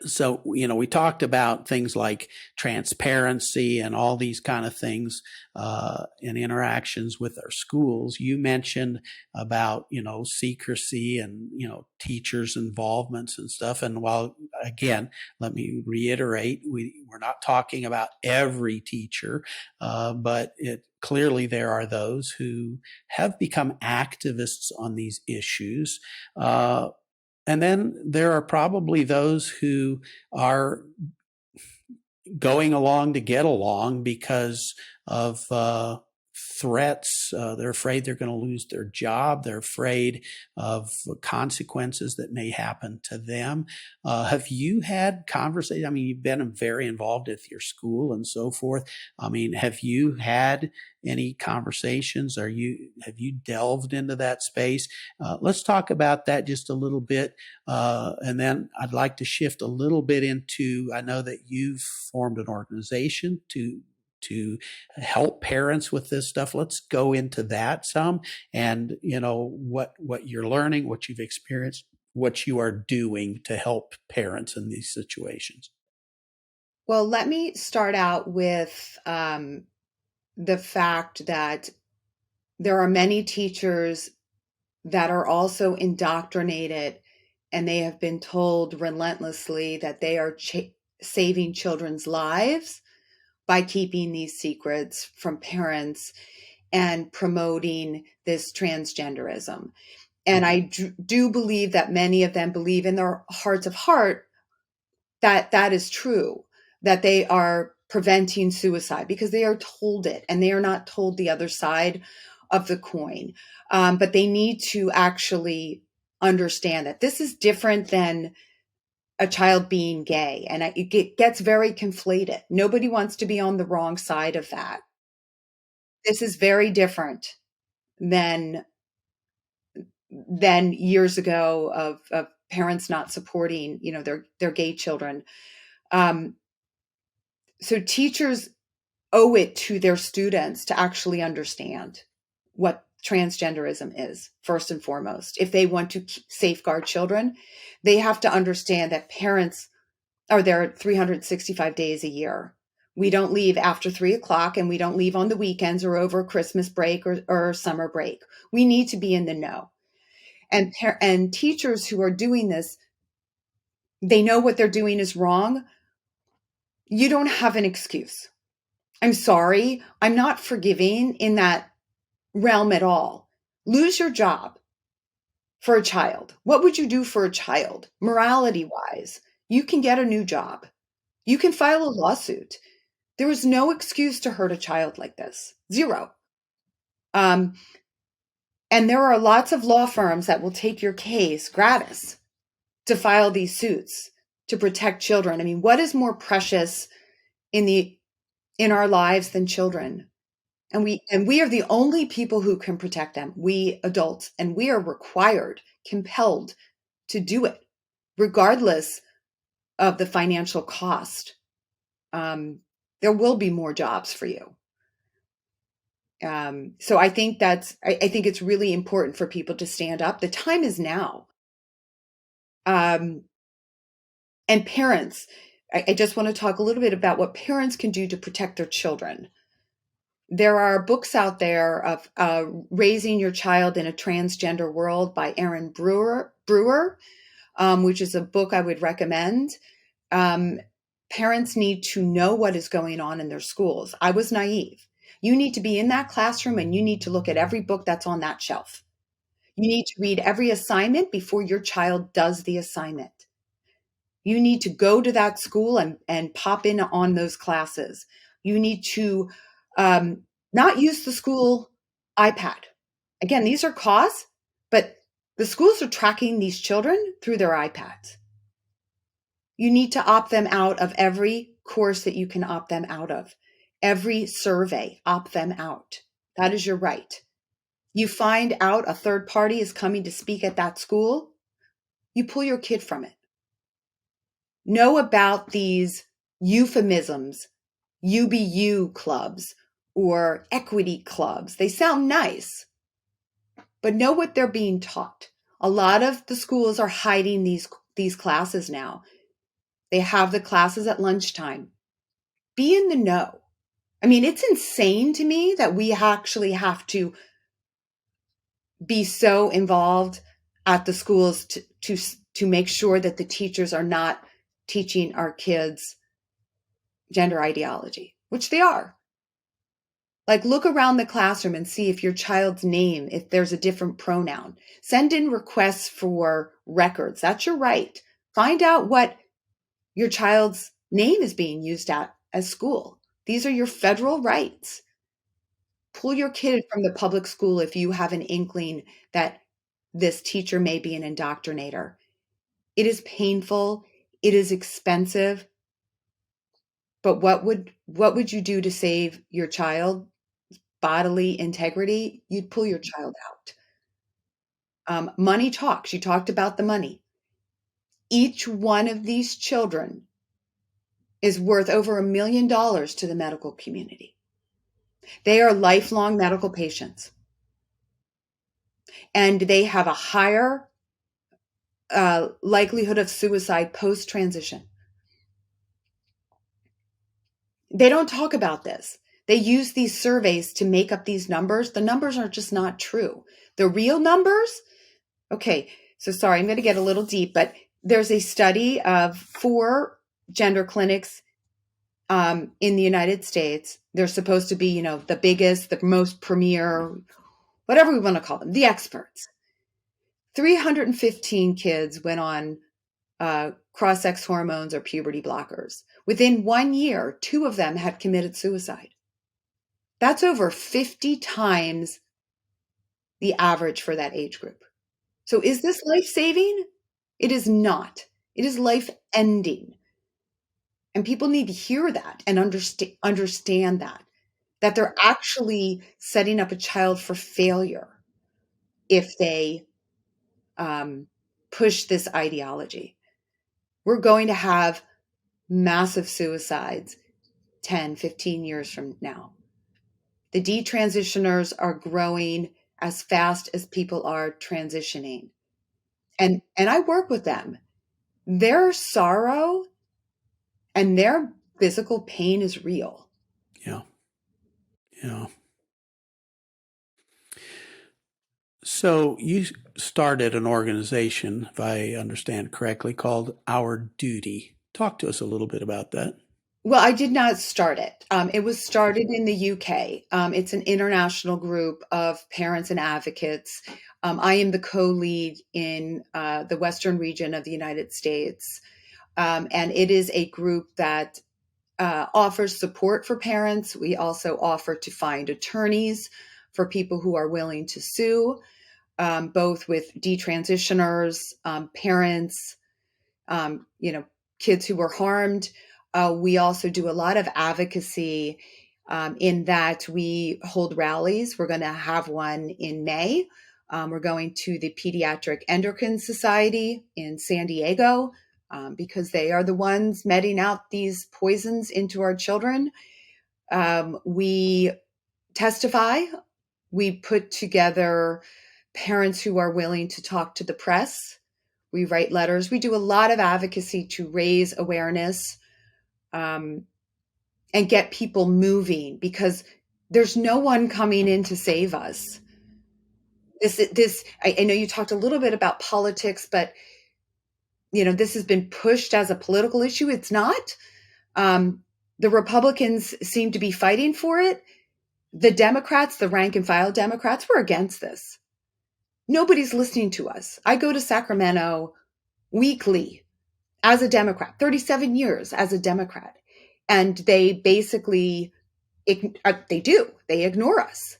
So, we talked about things like transparency and all these kind of things in interactions with our schools. You mentioned about, secrecy and, teachers' involvements and stuff. And while, again, let me reiterate, we're not talking about every teacher, but clearly there are those who have become activists on these issues. And then there are probably those who are going along to get along because of threats. They're afraid they're going to lose their job. They're afraid of consequences that may happen to them. Have you had conversations? I mean, you've been very involved with your school and so forth. I mean, have you had any conversations? Have you delved into that space? Let's talk about that just a little bit. And then I'd like to shift a little bit into, I know that you've formed an organization to help parents with this stuff. Let's go into that some, and what you're learning, what you've experienced, what you are doing to help parents in these situations. Well, let me start out with the fact that there are many teachers that are also indoctrinated, and they have been told relentlessly that they are saving children's lives by keeping these secrets from parents and promoting this transgenderism. And I do believe that many of them believe in their hearts of heart that that is true, that they are preventing suicide because they are told it, and they are not told the other side of the coin. But they need to actually understand that this is different than a child being gay. And it gets very conflated. Nobody wants to be on the wrong side of that. This is very different than years ago of parents not supporting, their gay children. So teachers owe it to their students to actually understand what transgenderism is, first and foremost. If they want to safeguard children, they have to understand that parents are there 365 days a year. We don't leave after 3:00, and we don't leave on the weekends or over Christmas break or summer break. We need to be in the know. And teachers who are doing this, they know what they're doing is wrong. You don't have an excuse. I'm sorry. I'm not forgiving in that realm at all. Lose your job for a child. What would you do for a child? Morality wise, you can get a new job. You can file a lawsuit. There is no excuse to hurt a child like this. Zero. And there are lots of law firms that will take your case gratis to file these suits to protect children. I mean, what is more precious in our lives than children? And we are the only people who can protect them, we adults, and we are required, compelled to do it, regardless of the financial cost. There will be more jobs for you. So I think I think it's really important for people to stand up. The time is now. And parents, I just want to talk a little bit about what parents can do to protect their children. There are books out there of Raising Your Child in a Transgender World by Erin Brewer, which is a book I would recommend. Parents need to know what is going on in their schools. I was naive. You need to be in that classroom, and you need to look at every book that's on that shelf. You need to read every assignment before your child does the assignment. You need to go to that school and pop in on those classes. You need to not use the school iPad. Again, these are costs, but the schools are tracking these children through their iPads. You need to opt them out of every course that you can opt them out of. Every survey, opt them out. That is your right. You find out a third party is coming to speak at that school, you pull your kid from it. Know about these euphemisms, UBU clubs or equity clubs. They sound nice, but know what they're being taught. A lot of the schools are hiding these classes now. They have the classes at lunchtime. Be in the know. I mean, it's insane to me that we actually have to be so involved at the schools to make sure that the teachers are not teaching our kids gender ideology, which they are. Like, look around the classroom and see if your child's name, if there's a different pronoun. Send in requests for records. That's your right. Find out what your child's name is being used at school. These are your federal rights. Pull your kid from the public school if you have an inkling that this teacher may be an indoctrinator. It is painful. It is expensive. But what would you do to save your child bodily integrity? You'd pull your child out. Money talks. You talked about the money. Each one of these children is worth over $1 million to the medical community. They are lifelong medical patients, and they have a higher likelihood of suicide post-transition. They don't talk about this. They use these surveys to make up these numbers. The numbers are just not true. The real numbers, okay, so sorry, I'm going to get a little deep, but there's a study of 4 gender clinics in the United States. They're supposed to be, the biggest, the most premier, whatever we want to call them, the experts. 315 kids went on cross-sex hormones or puberty blockers. Within 1 year, 2 of them had committed suicide. That's over 50 times the average for that age group. So is this life-saving? It is not. It is life-ending. And people need to hear that and understand that they're actually setting up a child for failure if they push this ideology. We're going to have massive suicides 10, 15 years from now. The detransitioners are growing as fast as people are transitioning. And I work with them. Their sorrow and their physical pain is real. Yeah. Yeah. So you started an organization, if I understand correctly, called Our Duty. Talk to us a little bit about that. Well, I did not start it. It was started in the UK. It's an international group of parents and advocates. I am the co-lead in the Western region of the United States. And it is a group that offers support for parents. We also offer to find attorneys for people who are willing to sue, both with detransitioners, parents, kids who were harmed. We also do a lot of advocacy in that we hold rallies. We're going to have one in May. We're going to the Pediatric Endocrine Society in San Diego because they are the ones meting out these poisons into our children. We testify. We put together parents who are willing to talk to the press. We write letters. We do a lot of advocacy to raise awareness and get people moving because there's no one coming in to save us. I know you talked a little bit about politics, but this has been pushed as a political issue. It's not. The Republicans seem to be fighting for it. The Democrats, the rank and file Democrats, were against this. Nobody's listening to us. I go to Sacramento weekly as a Democrat, 37 years as a Democrat. And they basically, they ignore us.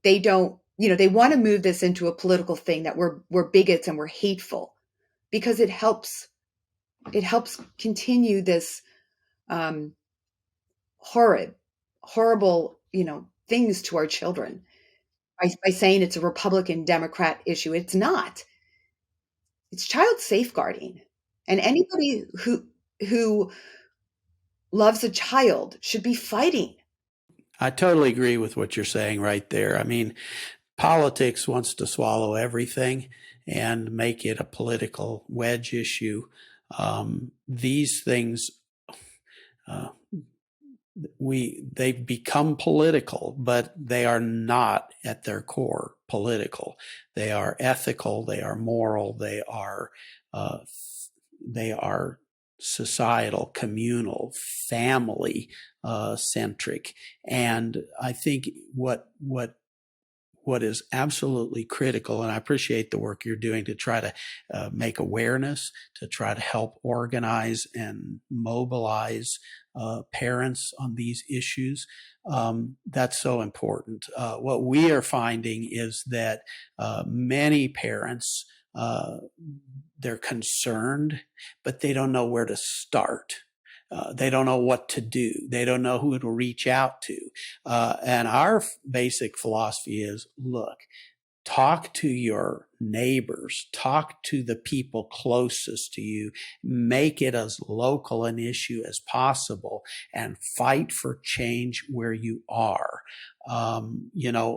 They don't, they want to move this into a political thing that we're bigots and we're hateful because it helps continue this horrible, things to our children by saying it's a Republican Democrat issue. It's not. It's child safeguarding. And anybody who loves a child should be fighting. I totally agree with what you're saying right there. I mean, politics wants to swallow everything and make it a political wedge issue. These things, uh, they've become political, but they are not at their core political. They are ethical, they are moral, uh, they are societal, communal, family centric. And I think what is absolutely critical, and I appreciate the work you're doing to try to make awareness, to try to help organize and mobilize parents on these issues. That's so important. What we are finding is that many parents, they're concerned, but they don't know where to start. They don't know what to do. They don't know who to reach out to. And our basic philosophy is, look, talk to your neighbors, talk to the people closest to you, make it as local an issue as possible, and fight for change where you are.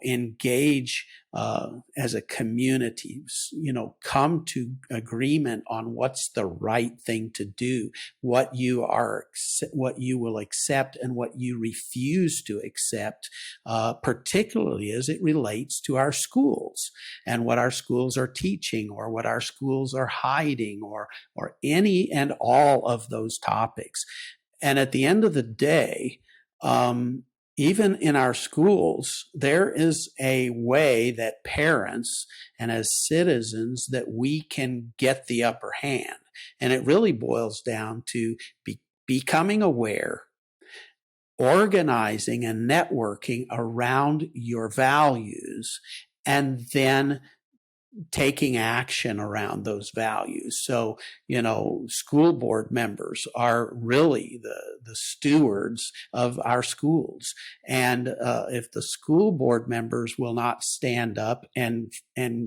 Engage as a community, come to agreement on what's the right thing to do, what you will accept and what you refuse to accept, particularly as it relates to our schools and what our schools are teaching or what our schools are hiding or any and all of those topics. And at the end of the day, even in our schools, there is a way that parents and as citizens that we can get the upper hand. And it really boils down to becoming aware, organizing and networking around your values, and then taking action around those values. So, school board members are really the stewards of our schools. And if the school board members will not stand up and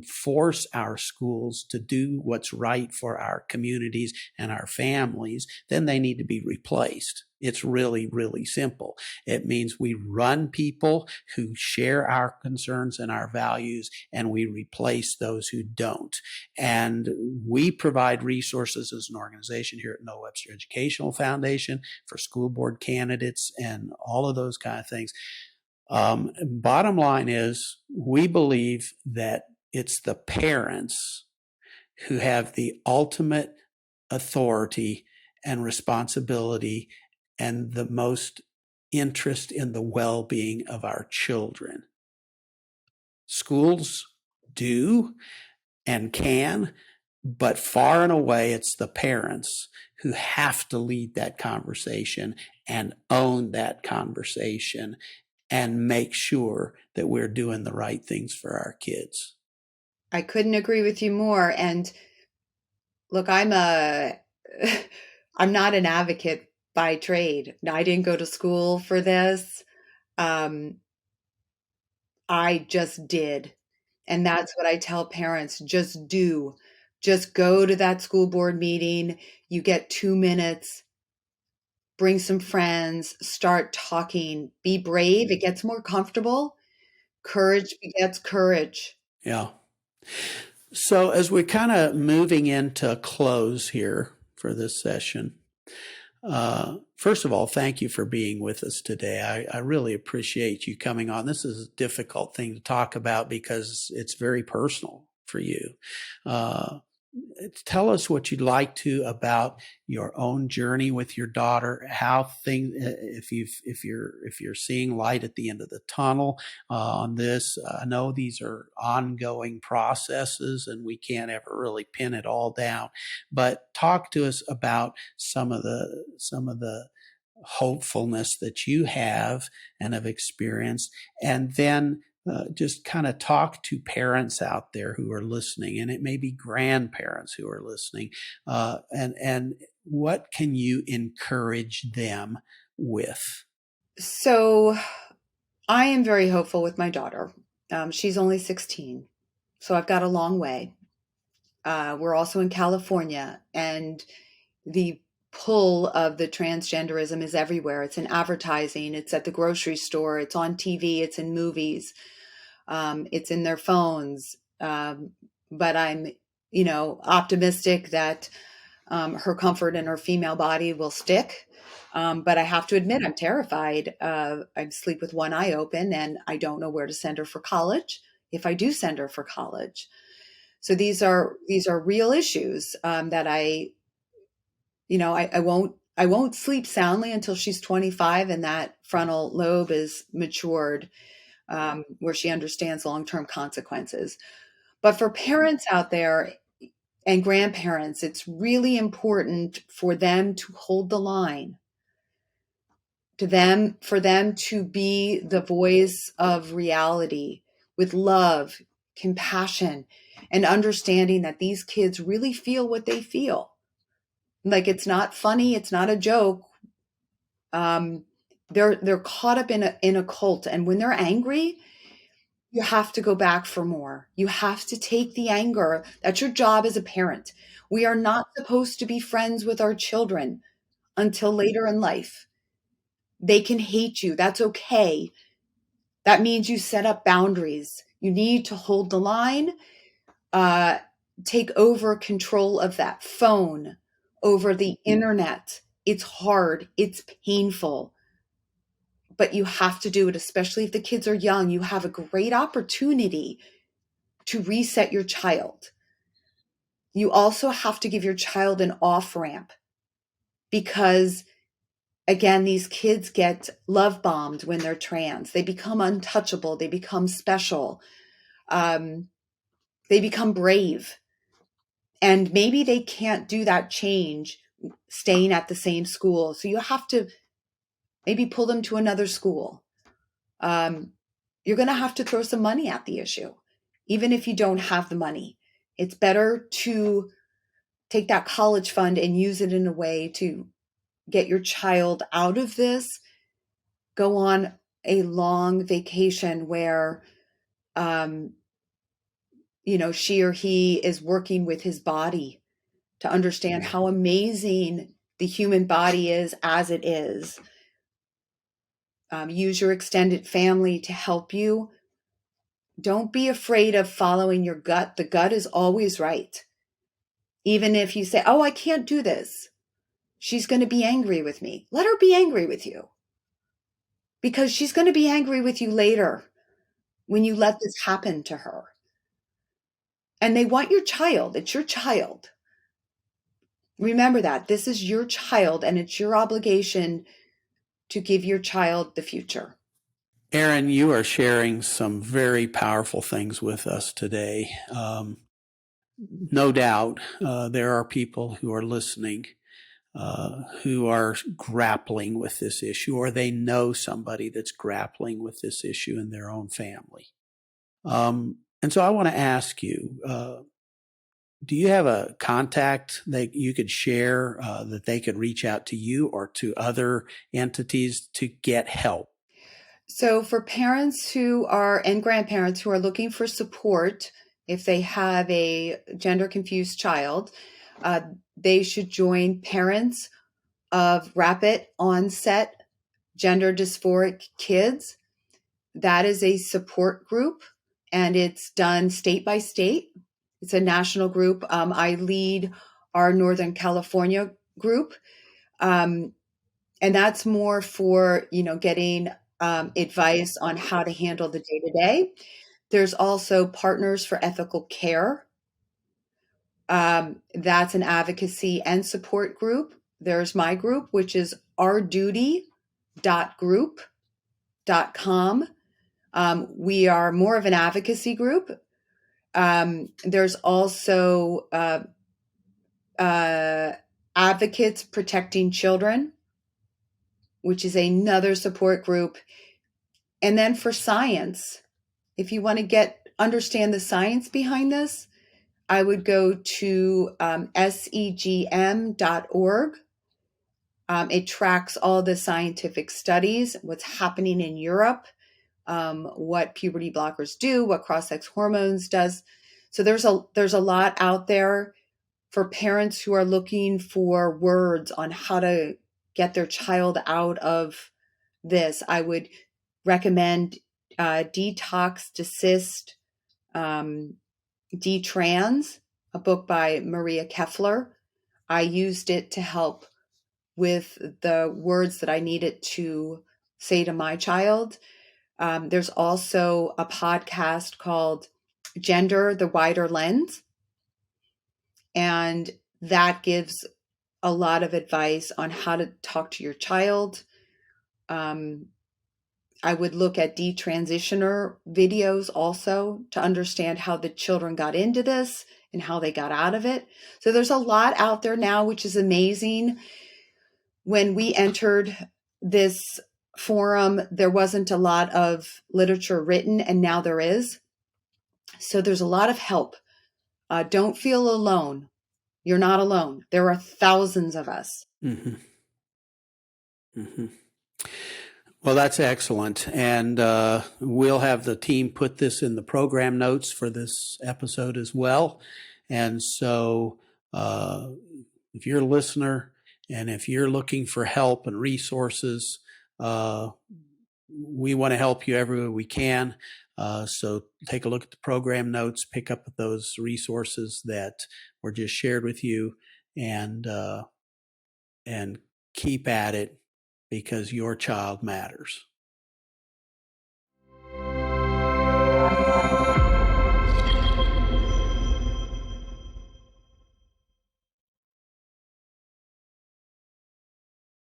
force our schools to do what's right for our communities and our families, then they need to be replaced. It's really, really simple. It means we run people who share our concerns and our values, and we replace those who don't. And we provide resources as an organization here at Webster Educational Foundation for school board candidates and all of those kind of things. Bottom line is, we believe that it's the parents who have the ultimate authority and responsibility and the most interest in the well-being of our children. Schools do and can, but far and away it's the parents who have to lead that conversation and own that conversation and make sure that we're doing the right things for our kids. I couldn't agree with you more. And look, I'm not an advocate by trade. I didn't go to school for this. I just did. And that's what I tell parents, just do. Just go to that school board meeting. You get 2 minutes, bring some friends, start talking, be brave. It gets more comfortable. Courage begets courage. Yeah. So as we're kind of moving into close here for this session, first of all, thank you for being with us today. I really appreciate you coming on. This is a difficult thing to talk about because it's very personal for you. Tell us what you'd like to about your own journey with your daughter, how things, if you're seeing light at the end of the tunnel on this. I know these are ongoing processes and we can't ever really pin it all down, but talk to us about some of the hopefulness that you have and have experienced, and then just kind of talk to parents out there who are listening, and it may be grandparents who are listening, and what can you encourage them with? So I am very hopeful with my daughter. She's only 16, so I've got a long way. We're also in California, and the pull of the transgenderism is everywhere. It's in advertising, it's at the grocery store, it's on TV, it's in movies, it's in their phones. But I'm, optimistic that Her comfort in her female body will stick. But I have to admit, I'm terrified. I sleep with one eye open, and I don't know where to send her for college if I do send her for college. So these are real issues that I won't sleep soundly until she's 25 and that frontal lobe is matured, where she understands long-term consequences. But for parents out there and grandparents, it's really important for them to hold the line, for them to be the voice of reality with love, compassion, and understanding that these kids really feel what they feel. Like, it's not funny, it's not a joke. Um, they're caught up in a cult, and when they're angry, you have to go back for more. You have to take the anger. That's your job as a parent. We are not supposed to be friends with our children until later in life. They can hate you. That's okay. That means you set up boundaries. You need to hold the line, uh, take over control of that phone, over the internet. It's hard, it's painful, but you have to do it, especially if the kids are young. You have a great opportunity to reset your child. You also have to give your child an off ramp because, again, these kids get love bombed when they're trans. They become untouchable, they become special, um, they become brave. And maybe they can't do that change staying at the same school. So you have to maybe pull them to another school. You're going to have to throw some money at the issue, even if you don't have the money. It's better to take that college fund and use it in a way to get your child out of this, go on a long vacation where, um, she or he is working with his body to understand how amazing the human body is as it is. Use your extended family to help you. Don't be afraid of following your gut. The gut is always right. Even if you say, oh, I can't do this, she's going to be angry with me. Let her be angry with you, because she's going to be angry with you later when you let this happen to her. And they want your child. It's your child. Remember that. This is your child, and it's your obligation to give your child the future. Erin, you are sharing some very powerful things with us today. No doubt there are people who are listening who are grappling with this issue, or they know somebody that's grappling with this issue in their own family. And so I want to ask you, do you have a contact that you could share that they could reach out to you or to other entities to get help? So for parents and grandparents who are looking for support, if they have a gender confused child, they should join Parents of Rapid Onset Gender Dysphoric Kids. That is a support group, and it's done state by state. It's a national group. I lead our Northern California group. And that's more for, getting advice on how to handle the day to day. There's also Partners for Ethical Care. That's an advocacy and support group. There's my group, which is ourduty.group.com. We are more of an advocacy group. There's also Advocates Protecting Children, which is another support group. And then for science, if you want to understand the science behind this, I would go to segm.org. It tracks all the scientific studies, what's happening in Europe, what puberty blockers do, what cross-sex hormones does. So there's a lot out there for parents who are looking for words on how to get their child out of this. I would recommend Detox, Desist, Detrans, a book by Maria Keffler. I used it to help with the words that I needed to say to my child. There's also a podcast called Gender, the Wider Lens, and that gives a lot of advice on how to talk to your child. I would look at detransitioner videos also to understand how the children got into this and how they got out of it. So there's a lot out there now, which is amazing. When we entered this forum, there wasn't a lot of literature written, and now there is. So there's a lot of help. Don't feel alone. You're not alone. There are thousands of us. Mm-hmm. Mm-hmm. Well, that's excellent. And we'll have the team put this in the program notes for this episode as well. And so if you're a listener and if you're looking for help and resources, we want to help you everywhere we can. So take a look at the program notes, pick up those resources that were just shared with you, and keep at it, because your child matters.